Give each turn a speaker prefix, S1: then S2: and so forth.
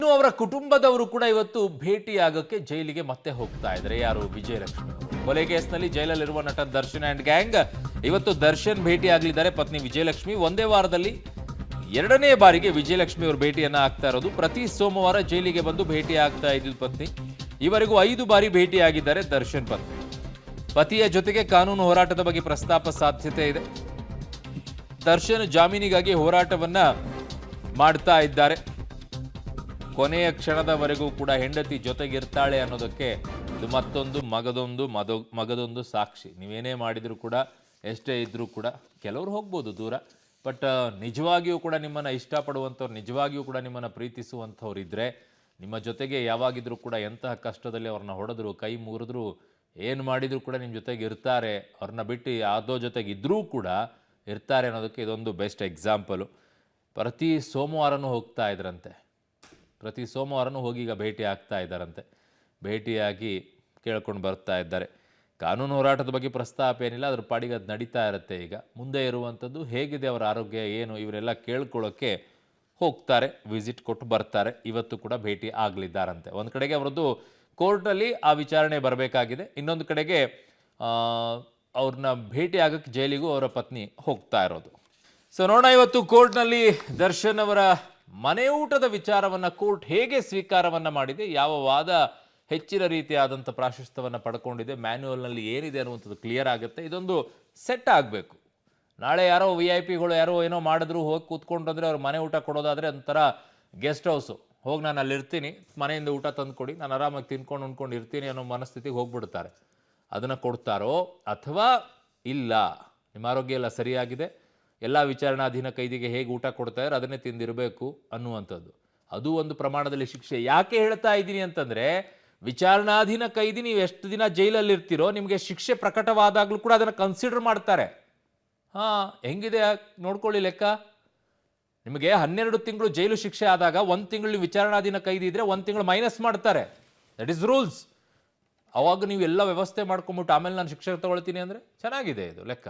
S1: ಇನ್ನು ಅವರ ಕುಟುಂಬದವರು ಕೂಡ ಇವತ್ತು ಭೇಟಿಯಾಗಕ್ಕೆ ಜೈಲಿಗೆ ಮತ್ತೆ ಹೋಗ್ತಾ ಇದ್ದಾರೆ. ಯಾರು? ವಿಜಯಲಕ್ಷ್ಮಿ ಕೊಲೆ ಕೇಸ್ನಲ್ಲಿ ಜೈಲಲ್ಲಿರುವ ನಟ ದರ್ಶನ್ ಅಂಡ್ ಗ್ಯಾಂಗ್ ಇವತ್ತು ದರ್ಶನ್ ಭೇಟಿಯಾಗಲಿದ್ದಾರೆ. ಪತ್ನಿ ವಿಜಯಲಕ್ಷ್ಮಿ ಒಂದೇ ವಾರದಲ್ಲಿ ಎರಡನೇ ಬಾರಿಗೆ ವಿಜಯಲಕ್ಷ್ಮಿ ಅವರು ಭೇಟಿಯನ್ನ ಆಗ್ತಾ ಇರೋದು. ಪ್ರತಿ ಸೋಮವಾರ ಜೈಲಿಗೆ ಬಂದು ಭೇಟಿ ಆಗ್ತಾ ಇದ್ದ ಪತ್ನಿ ಇವರೆಗೂ 5 ಬಾರಿ ಭೇಟಿಯಾಗಿದ್ದಾರೆ ದರ್ಶನ್ ಪತ್ನಿ. ಪತಿಯ ಜೊತೆಗೆ ಕಾನೂನು ಹೋರಾಟದ ಬಗ್ಗೆ ಪ್ರಸ್ತಾಪ ಸಾಧ್ಯತೆ ಇದೆ. ದರ್ಶನ್ ಜಾಮೀನಿಗಾಗಿ ಹೋರಾಟವನ್ನ ಮಾಡ್ತಾ ಇದ್ದಾರೆ. ಕೊನೆಯ ಕ್ಷಣದವರೆಗೂ ಕೂಡ ಹೆಂಡತಿ ಜೊತೆಗಿರ್ತಾಳೆ ಅನ್ನೋದಕ್ಕೆ ಇದು ಮತ್ತೊಂದು ಮಗದೊಂದು ಸಾಕ್ಷಿ. ನೀವೇನೇ ಮಾಡಿದ್ರು ಕೂಡ, ಎಷ್ಟೇ ಇದ್ರೂ ಕೂಡ, ಕೆಲವರು ಹೋಗ್ಬೋದು ದೂರ, ಬಟ್ ನಿಜವಾಗಿಯೂ ಕೂಡ ನಿಮ್ಮನ್ನು ಇಷ್ಟಪಡುವಂಥವ್ರು, ನಿಜವಾಗಿಯೂ ಕೂಡ ನಿಮ್ಮನ್ನು ಪ್ರೀತಿಸುವಂಥವ್ರು ಇದ್ದರೆ ನಿಮ್ಮ ಜೊತೆಗೆ ಯಾವಾಗಿದ್ರೂ ಕೂಡ ಎಂತಹ ಕಷ್ಟದಲ್ಲಿ ಅವ್ರನ್ನ ಹೊಡೆದ್ರು, ಕೈ ಮುರಿದ್ರು, ಏನು ಮಾಡಿದರೂ ಕೂಡ ನಿಮ್ಮ ಜೊತೆಗೆ ಇರ್ತಾರೆ. ಅವ್ರನ್ನ ಬಿಟ್ಟು ಯಾವುದೋ ಜೊತೆಗೆ ಇದ್ದರೂ ಕೂಡ ಇರ್ತಾರೆ ಅನ್ನೋದಕ್ಕೆ ಇದೊಂದು ಬೆಸ್ಟ್ ಎಕ್ಸಾಂಪಲು. ಪ್ರತಿ ಸೋಮವಾರನೂ ಹೋಗ್ತಾ ಇದ್ರಂತೆ. ಪ್ರತಿ ಸೋಮವಾರನೂ ಹೋಗಿ ಈಗ ಭೇಟಿ ಆಗ್ತಾ ಇದ್ದಾರಂತೆ. ಭೇಟಿಯಾಗಿ ಕೇಳ್ಕೊಂಡು ಬರ್ತಾ ಇದ್ದಾರೆ. ಕಾನೂನು ಹೋರಾಟದ ಬಗ್ಗೆ ಪ್ರಸ್ತಾಪ ಏನಿಲ್ಲ, ಅದ್ರ ಪಾಡಿಗೆ ಅದು ನಡೀತಾ ಇರುತ್ತೆ. ಈಗ ಮುಂದೆ ಇರುವಂಥದ್ದು ಹೇಗಿದೆ ಅವರ ಆರೋಗ್ಯ ಏನು ಇವರೆಲ್ಲ ಕೇಳ್ಕೊಳ್ಳೋಕ್ಕೆ ಹೋಗ್ತಾರೆ, ವಿಸಿಟ್ ಕೊಟ್ಟು ಬರ್ತಾರೆ. ಇವತ್ತು ಕೂಡ ಭೇಟಿ ಆಗಲಿದ್ದಾರಂತೆ. ಒಂದು ಕಡೆಗೆ ಅವರದ್ದು ಕೋರ್ಟಲ್ಲಿ ಆ ವಿಚಾರಣೆ ಬರಬೇಕಾಗಿದೆ, ಇನ್ನೊಂದು ಕಡೆಗೆ ಅವ್ರನ್ನ ಭೇಟಿ ಆಗಕ್ಕೆ ಜೈಲಿಗೂ ಅವರ ಪತ್ನಿ ಹೋಗ್ತಾ ಇರೋದು. ಸೊ ನೋಡೋಣ ಇವತ್ತು ಕೋರ್ಟ್ನಲ್ಲಿ ದರ್ಶನ್ ಅವರ ಮನೆ ಊಟದ ವಿಚಾರವನ್ನು ಕೋರ್ಟ್ ಹೇಗೆ ಸ್ವೀಕಾರವನ್ನು ಮಾಡಿದೆ, ಯಾವ ವಾದ ಹೆಚ್ಚಿನ ರೀತಿಯಾದಂಥ ಪ್ರಾಶಸ್ತ್ಯವನ್ನು ಪಡ್ಕೊಂಡಿದೆ, ಮ್ಯಾನ್ಯುವಲ್ನಲ್ಲಿ ಏನಿದೆ ಅನ್ನುವಂಥದ್ದು ಕ್ಲಿಯರ್ ಆಗುತ್ತೆ. ಇದೊಂದು ಸೆಟ್ ಆಗಬೇಕು. ನಾಳೆ ಯಾರೋ VIP ಗಳು ಯಾರೋ ಏನೋ ಮಾಡಿದ್ರು, ಹೋಗಿ ಕೂತ್ಕೊಂಡ್ರೆ ಅವ್ರ ಮನೆ ಊಟ ಕೊಡೋದಾದರೆ ಒಂಥರ ಗೆಸ್ಟ್ ಹೌಸು, ಹೋಗಿ ನಾನು ಅಲ್ಲಿ ಇರ್ತೀನಿ, ಮನೆಯಿಂದ ಊಟ ತಂದು ಕೊಡಿ, ನಾನು ಆರಾಮಾಗಿ ತಿನ್ಕೊಂಡು ಉಣ್ಕೊಂಡು ಇರ್ತೀನಿ ಅನ್ನೋ ಮನಸ್ಥಿತಿಗೆ ಹೋಗ್ಬಿಡ್ತಾರೆ. ಅದನ್ನು ಕೊಡ್ತಾರೋ ಅಥವಾ ಇಲ್ಲ, ನಿಮ್ಮ ಆರೋಗ್ಯ ಎಲ್ಲ ಸರಿಯಾಗಿದೆ, ಎಲ್ಲ ವಿಚಾರಣಾಧೀನ ಕೈದಿಗೆ ಹೇಗೆ ಊಟ ಕೊಡ್ತಾ ಇದ್ದಾರೆ ಅದನ್ನೇ ತಿಂದಿರಬೇಕು ಅನ್ನುವಂಥದ್ದು. ಅದು ಒಂದು ಪ್ರಮಾಣದಲ್ಲಿ ಶಿಕ್ಷೆ. ಯಾಕೆ ಹೇಳ್ತಾ ಇದ್ದೀನಿ ಅಂತಂದರೆ, ವಿಚಾರಣಾಧೀನ ಕೈದಿ ನೀವು ಎಷ್ಟು ದಿನ ಜೈಲಲ್ಲಿ ಇರ್ತೀರೋ ನಿಮಗೆ ಶಿಕ್ಷೆ ಪ್ರಕಟವಾದಾಗಲೂ ಕೂಡ ಅದನ್ನು ಕನ್ಸಿಡರ್ ಮಾಡ್ತಾರೆ. ಹೆಂಗಿದೆ ನೋಡ್ಕೊಳ್ಳಿ ಲೆಕ್ಕ. ನಿಮಗೆ 12 ತಿಂಗಳು ಜೈಲು ಶಿಕ್ಷೆ ಆದಾಗ 1 ತಿಂಗಳು ವಿಚಾರಣಾಧೀನ ಕೈದಿ ಇದ್ದರೆ 1 ತಿಂಗಳು ಮೈನಸ್ ಮಾಡ್ತಾರೆ. That is rules. ಅವಾಗ ನೀವು ಎಲ್ಲ ವ್ಯವಸ್ಥೆ ಮಾಡ್ಕೊಂಬಿಟ್ಟು ಆಮೇಲೆ ನಾನು ಶಿಕ್ಷೆ ತಗೊಳ್ತೀನಿ ಅಂದರೆ ಚೆನ್ನಾಗಿದೆ ಇದು ಲೆಕ್ಕ.